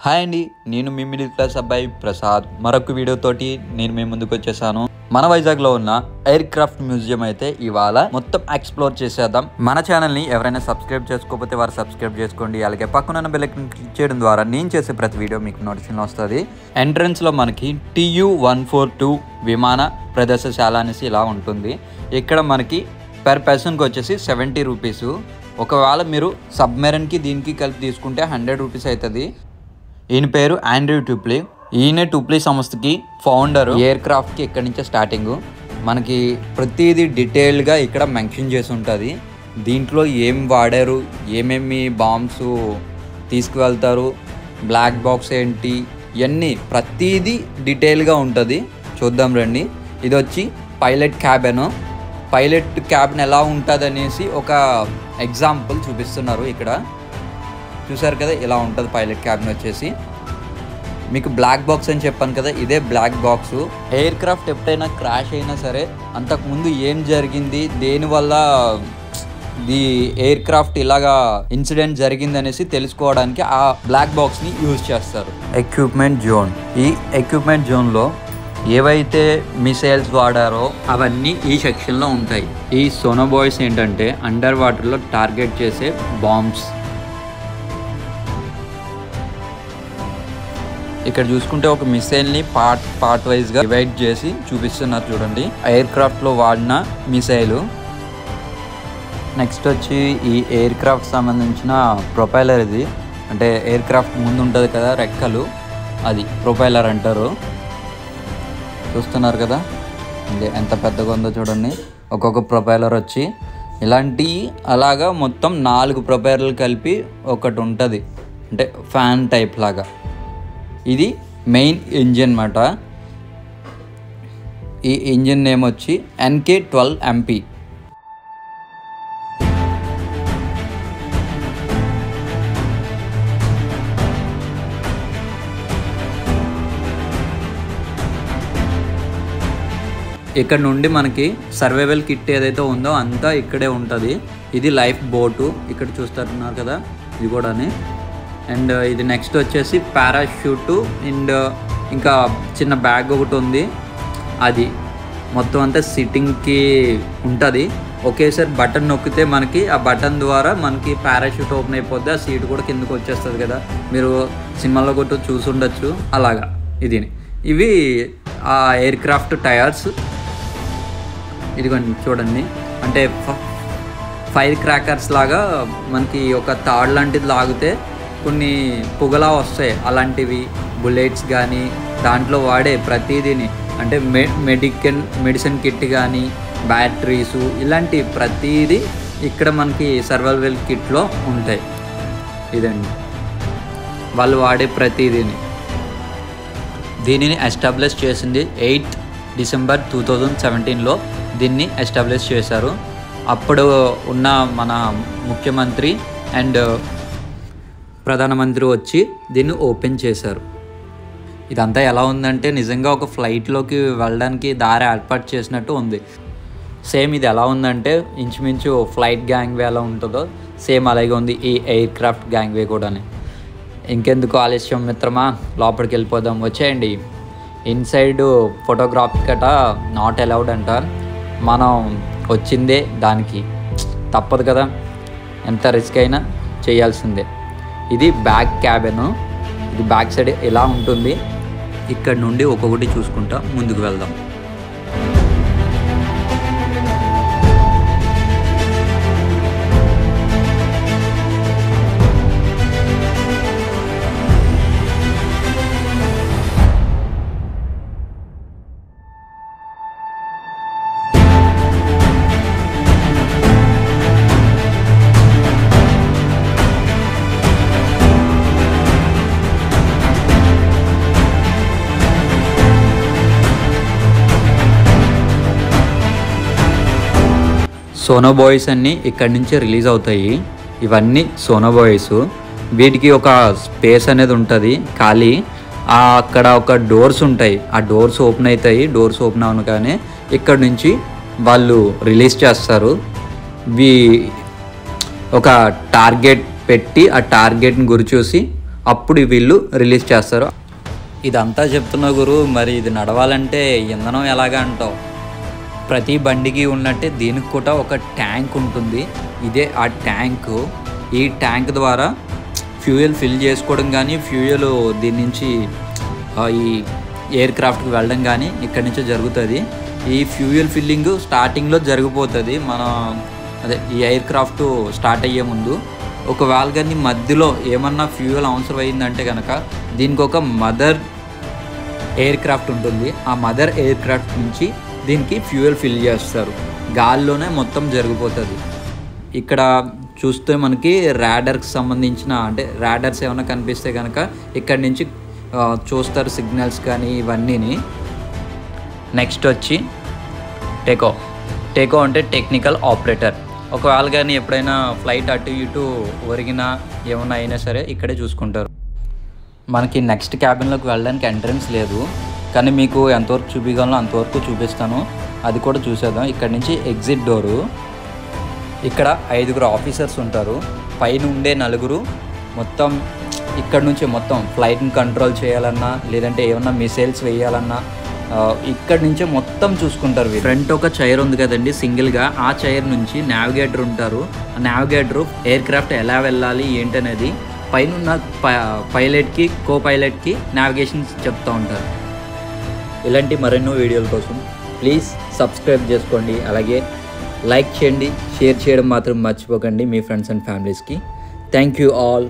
Hi అండి, నేను మీ middle class అబ్బాయి ప్రసాద్. మరొక వీడియోతోటి నేను మీ ముందుకు వచ్చేసాను. మన వైజాగ్లో ఉన్న ఎయిర్ క్రాఫ్ట్ మ్యూజియం అయితే ఇవాళ మొత్తం ఎక్స్ప్లోర్ చేసేద్దాం. మన ఛానల్ని ఎవరైనా సబ్స్క్రైబ్ చేసుకోకపోతే వారు సబ్స్క్రైబ్ చేసుకోండి. అలాగే పక్కన బెల్ ఐకాన్ క్లిక్ చేయడం ద్వారా నేను చేసే ప్రతి వీడియో మీకు నోటిఫికేషన్ వస్తుంది. ఎంట్రన్స్లో మనకి TU-142 విమాన ప్రదర్శనశాల అనేసి ఇలా ఉంటుంది. ఇక్కడ మనకి పర్ పర్సన్కి వచ్చేసి 70 రూపీస్. ఒకవేళ మీరు సబ్మెరైన్కి దీనికి కలిపి తీసుకుంటే 100 రూపీస్ అవుతుంది. ఈయన పేరు ఆండ్రూ టూప్లీ. ఈయన టూప్లీ సంస్థకి ఫౌండర్. ఎయిర్ క్రాఫ్ట్కి ఇక్కడి నుంచే స్టార్టింగ్. మనకి ప్రతిదీ డీటెయిల్గా ఇక్కడ మెన్షన్ చేసి ఉంటుంది. దీంట్లో ఏం వాడారు, ఏమేమి బాంబ్స్ తీసుకువెళ్తారు, బ్లాక్ బాక్స్ ఏంటి, ఇవన్నీ ప్రతిదీ డీటెయిల్గా ఉంటుంది. చూద్దాం రండి. ఇది వచ్చి పైలట్ క్యాబిన్. పైలట్ క్యాబిన్ ఎలా ఉంటుంది అనేసి ఒక ఎగ్జాంపుల్ చూపిస్తున్నారు ఇక్కడ. చూసారు కదా, ఇలా ఉంటుంది పైలట్ క్యాబిన్ వచ్చేసి. మీకు బ్లాక్ బాక్స్ అని చెప్పాను కదా, ఇదే బ్లాక్ బాక్స్. ఎయిర్ క్రాఫ్ట్ ఎప్పుడైనా క్రాష్ అయినా సరే అంతకుముందు ఏం జరిగింది, దేనివల్ల ది ఎయిర్ క్రాఫ్ట్ ఇలాగా ఇన్సిడెంట్ జరిగింది అనేసి తెలుసుకోవడానికి ఆ బ్లాక్ బాక్స్ని యూజ్ చేస్తారు. Equipment zone. ఈ ఎక్విప్మెంట్ జోన్లో ఏవైతే మిసైల్స్ వాడారో అవన్నీ ఈ సెక్షన్లో ఉంటాయి. ఈ సోనోబాయ్స్ ఏంటంటే అండర్ వాటర్లో టార్గెట్ చేసే బాంబ్స్. ఇక్కడ చూసుకుంటే ఒక మిసైల్ని పార్ట్ వైజ్గా డివైడ్ చేసి చూపిస్తున్నారు చూడండి. ఎయిర్ క్రాఫ్ట్లో వాడిన మిసైలు. నెక్స్ట్ వచ్చి ఈ ఎయిర్ క్రాఫ్ట్ సంబంధించిన ప్రొపైలర్. ఇది అంటే ఎయిర్ క్రాఫ్ట్ ముందు ఉంటుంది కదా రెక్కలు, అది ప్రొపైలర్ అంటారు. చూస్తున్నారు కదా ఎంత పెద్దగా ఉందో చూడండి. ఒక్కొక్క ప్రొపైలర్ వచ్చి ఇలాంటి అలాగా మొత్తం 4 ప్రొపైలర్లు కలిపి ఒకటి ఉంటుంది, అంటే ఫ్యాన్ టైప్ లాగా. ఇది మెయిన్ ఇంజిన్ అన్నమాట. ఈ ఇంజిన్ నేమ్ వచ్చి NK-12MP. ఇక్కడ నుండి మనకి సర్వైవల్ కిట్ ఏదైతే ఉందో అంతా ఇక్కడే ఉంటుంది. ఇది లైఫ్ బోటు, ఇక్కడ చూస్తున్నారు కదా, ఇది కూడానే. అండ్ ఇది నెక్స్ట్ వచ్చేసి పారాషూటు. అండ్ ఇంకా చిన్న బ్యాగ్ ఒకటి ఉంది. అది మొత్తం అంతా సిట్టింగ్కి ఉంటుంది. ఒకేసారి బటన్ నొక్కితే మనకి ఆ బటన్ ద్వారా మనకి పారాషూట్ ఓపెన్ అయిపోద్ది. ఆ సీట్ కూడా కిందకు వచ్చేస్తుంది కదా, మీరు సినిమాలో కూడా చూసి ఉండొచ్చు. అలాగా ఇది. ఇవి ఆ ఎయిర్ క్రాఫ్ట్ టైర్స్. ఇదిగోండి చూడండి, అంటే ఫైర్ క్రాకర్స్ లాగా మనకి ఒక తాడు లాంటిది లాగితే కొన్ని పొగలా వస్తాయి. అలాంటివి బుల్లెట్స్ కానీ దాంట్లో వాడే ప్రతిదీని, అంటే మెడిసిన్ కిట్ కానీ బ్యాటరీసు ఇలాంటి ప్రతిదీ ఇక్కడ మనకి సర్వైవల్ కిట్లో ఉంటాయి. ఇదండి వాళ్ళు వాడే ప్రతిదీని. దీనిని ఎస్టాబ్లిష్ చేసింది 8 డిసెంబర్ 2017లో దీన్ని ఎస్టాబ్లిష్ చేశారు. అప్పుడు ఉన్న మన ముఖ్యమంత్రి అండ్ ప్రధానమంత్రి వచ్చి దీన్ని ఓపెన్ చేశారు. ఇదంతా ఎలా ఉందంటే నిజంగా ఒక ఫ్లైట్లోకి వెళ్ళడానికి దారి ఏర్పాటు చేసినట్టు ఉంది. సేమ్ ఇది ఎలా ఉందంటే ఇంచుమించు ఫ్లైట్ గ్యాంగ్వే ఎలా ఉంటుందో సేమ్ అలాగే ఉంది ఈ ఎయిర్ క్రాఫ్ట్ గ్యాంగ్వే కూడా. ఇంకెందుకు ఆలస్యం మిత్రమా, లోపలికి వెళ్ళిపోదాం, వచ్చేయండి. ఇన్సైడ్ ఫోటోగ్రాఫీ గట నాట్ అలౌడ్ అంట. మనం వచ్చిందే దానికి, తప్పదు కదా, ఎంత రిస్క్ అయినా చేయాల్సిందే. ఇది బ్యాక్ క్యాబిన్. ఇది బ్యాక్ సైడ్ ఎలా ఉంటుంది. ఇక్కడ నుండి ఒక్కొక్కటి చూసుకుంటా ముందుకు వెళ్దాం. సోనోబాయ్స్ అన్నీ ఇక్కడి నుంచే రిలీజ్ అవుతాయి. ఇవన్నీ సోనోబాయ్స్. వీటికి ఒక స్పేస్ అనేది ఉంటుంది ఖాళీ. అక్కడ ఒక డోర్స్ ఉంటాయి, ఆ డోర్స్ ఓపెన్ అవుతాయి. డోర్స్ ఓపెన్ అవగానే ఇక్కడ నుంచి వాళ్ళు రిలీజ్ చేస్తారు. ఒక టార్గెట్ పెట్టి ఆ టార్గెట్ని గురి చూసి అప్పుడు వీళ్ళు రిలీజ్ చేస్తారు. ఇదంతా చెప్తున్నా గురు, మరి ఇది నడవాలంటే ఇంధనం ఎలాగా అంటావు? ప్రతి బండికి ఉన్నట్టే దీనికి కూడా ఒక ట్యాంక్ ఉంటుంది. ఇదే ఆ ట్యాంకు. ఈ ట్యాంక్ ద్వారా ఫ్యూయల్ ఫిల్ చేసుకోవడం కానీ, ఫ్యూయల్ దీని నుంచి ఈ ఎయిర్ క్రాఫ్ట్కి వెళ్ళడం కానీ ఇక్కడి నుంచే జరుగుతుంది. ఈ ఫ్యూయల్ ఫిల్లింగ్ స్టార్టింగ్లో జరిగిపోతుంది. అదే ఈ ఎయిర్ క్రాఫ్ట్ స్టార్ట్ అయ్యే ముందు ఒకవేళ కానీ మధ్యలో ఏమన్నా ఫ్యూయల్ అవసరం అయిందంటే కనుక దీనికి ఒక మదర్ ఎయిర్ క్రాఫ్ట్ ఉంటుంది. ఆ మదర్ ఎయిర్ క్రాఫ్ట్ నుంచి దీనికి ఫ్యూయల్ ఫిల్ చేస్తారు. గాల్లోనే మొత్తం జరిగిపోతుంది. ఇక్కడ చూస్తే మనకి రాడర్కి సంబంధించిన అంటే రాడర్స్ ఏమైనా కనిపిస్తే కనుక ఇక్కడి నుంచి చూస్తారు, సిగ్నల్స్ కానీ ఇవన్నీని. నెక్స్ట్ వచ్చి టేకో అంటే టెక్నికల్ ఆపరేటర్. ఒకవేళ కానీ ఎప్పుడైనా ఫ్లైట్ అటు ఇటు ఒరిగినా ఏమన్నా అయినా సరే ఇక్కడే చూసుకుంటారు. మనకి నెక్స్ట్ క్యాబిన్లోకి వెళ్ళడానికి ఎంట్రన్స్ లేదు, కానీ మీకు ఎంతవరకు చూపించగలను అంతవరకు చూపిస్తాను. అది కూడా చూసేద్దాం. ఇక్కడ నుంచి ఎగ్జిట్ డోరు. ఇక్కడ 5 ఆఫీసర్స్ ఉంటారు. పైన ఉండే 4 మొత్తం ఇక్కడ నుంచి మొత్తం ఫ్లైట్ని కంట్రోల్ చేయాలన్నా లేదంటే ఏమన్నా మిసైల్స్ వేయాలన్నా ఇక్కడ నుంచే మొత్తం చూసుకుంటారు. ఫ్రంట్ ఒక చైర్ ఉంది కదండి సింగిల్గా, ఆ చైర్ నుంచి నావిగేటర్ ఉంటారు. ఆ నావిగేటరు ఎయిర్ క్రాఫ్ట్ ఎలా వెళ్ళాలి ఏంటనేది పైన ఉన్న పైలట్కి కో పైలట్కి నావిగేషన్ చెప్తూ ఉంటారు. ఇలాంటి మరెన్నో వీడియోల కోసం ప్లీజ్ సబ్స్క్రైబ్ చేసుకోండి. అలాగే లైక్ చేయండి, షేర్ చేయడం మాత్రం మర్చిపోకండి మీ ఫ్రెండ్స్ అండ్ ఫ్యామిలీస్కి. Thank you all.